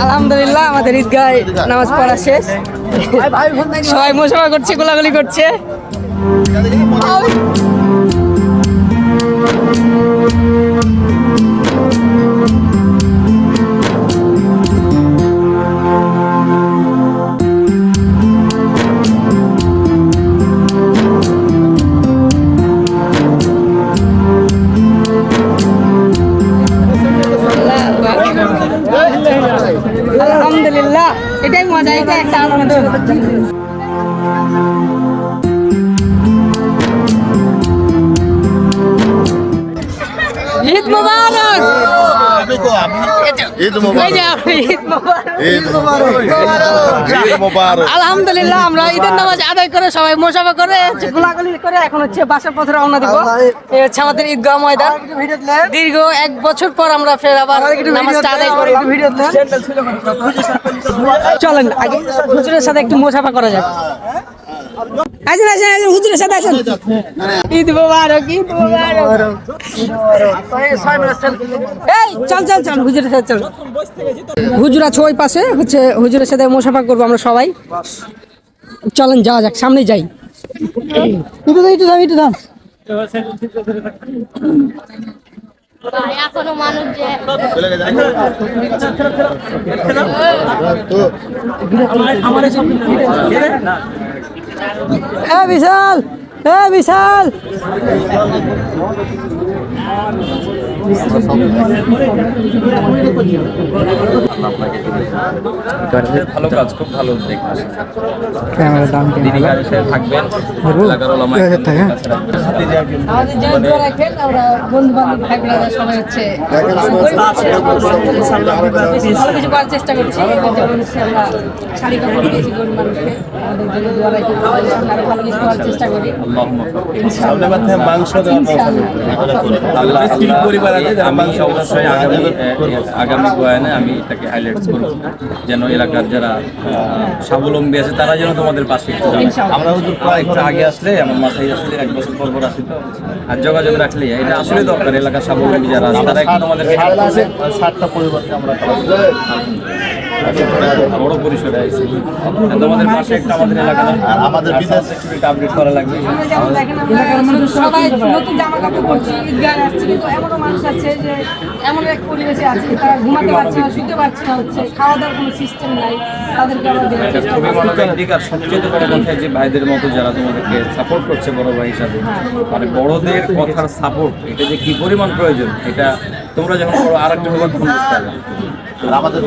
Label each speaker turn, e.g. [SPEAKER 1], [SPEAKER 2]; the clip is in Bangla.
[SPEAKER 1] আলহামদুলিল্লাহ আমাদের ঈদগায় নামাজ পড়া শেষ, সবাই মোশাফা করছে, গোলাগুলি করছে। আলহামদুলিল্লাহ, এটাই মজা, এটা একটা আনন্দ। ঈদ মোবারক,
[SPEAKER 2] ঈদ মোবারক।
[SPEAKER 1] আলহামদুলিল্লাহ আমরা ঈদের নামাজ আদায় করে সবাই মোশাফা করে গোলাগুলি করে এখন হচ্ছে বাসার পথে রওনা দিব। এই হচ্ছে আমাদের ঈদগাহ ময়দান। দীর্ঘ 1 বছর পর আমরা ফের আবার নামাজটা আদায় করলাম। চলেন আগে হুজুরের সাথে একটু মোশাফা করা যাক। আসেন আসেন আসেন, হুজুরের সাথে আসেন। ঈদ মোবারক, ঈদ মোবারক। এই চল চল চল, হুজুরের সাথে চল। হুজুর আছে ওই পাশে, হচ্ছে হুজুরের সাথে মোশাফা করবো আমরা সবাই। চলেন যাওয়া যাক, সামনে যাই। একটু দাম
[SPEAKER 3] এখনো মানুষ যে
[SPEAKER 1] বিশাল, বিশাল।
[SPEAKER 4] ভালো কাজ, খুব ভালো উদ্যোগ।
[SPEAKER 1] ক্যামেরা দাম
[SPEAKER 4] থাকবেন
[SPEAKER 1] আমাদের যে দোয়া রাখেন, আমরা বন্ধু বান্ধব ভাই ব্রাদার সবাই হচ্ছে ভালো কিছু করার চেষ্টা করছি। যেমন হচ্ছে আমরা শাড়ি কাপড় দিয়েছি গরিব মানুষকে, আমাদের জন্য দোয়া রাখি, আরো ভালো কিছু করার চেষ্টা করি।
[SPEAKER 2] মাংস
[SPEAKER 4] আমি অবশ্যই আগামী বয়ানে আমি এটাকে হাইলাইট করব, যেন এলাকার যারা স্বাবলম্বী আছে তারা যেন তোমাদের পাশে একটু দাঁড়ায়। আমরা হুজুর একটু আগে আসলে আমার মাথায় আসলে 1 বছর পর আসি তো, আর যোগাযোগ রাখলে এটা আসলে দরকার। এলাকার স্বাবলম্বী যারা আছে তারা একটু তোমাদেরকে
[SPEAKER 2] 60টা পরিবারকে আমরা
[SPEAKER 4] বড় পরিসরে আইছি, তোমাদের পাশে একটা আমাদের এলাকার
[SPEAKER 2] আমাদের বিদেশ
[SPEAKER 4] একটু আপডেট করা লাগবে।
[SPEAKER 1] আমরা যেমন দেখেন আমরা সবাই নতুন জামা কাপড় পরছি, ঈদগাহে আসছি, কিন্তু এমনও মানুষ আছে যে এমন এক পরিবেশে আছে তারা ঘুমাতে পারছে না, শুতে পারছে না, হচ্ছে খাওয়া দাওয়ার কোনো সিস্টেম নাই, তাদেরকে আমরা দেওয়ার চেষ্টা
[SPEAKER 4] খুবই
[SPEAKER 1] করছি।
[SPEAKER 4] মনোযোগ দিক। আর সবচেয়ে বড় কথা যে ভাইদের মতো যারা তোমাদেরকে সাপোর্ট করছে বড় ভাই হিসাবে, মানে বড়দের কথার সাপোর্ট এটা যে কি পরিমাণ প্রয়োজন, এটা তোমরা যখন আরেকটা বুঝতে পারবে।
[SPEAKER 2] আমাদের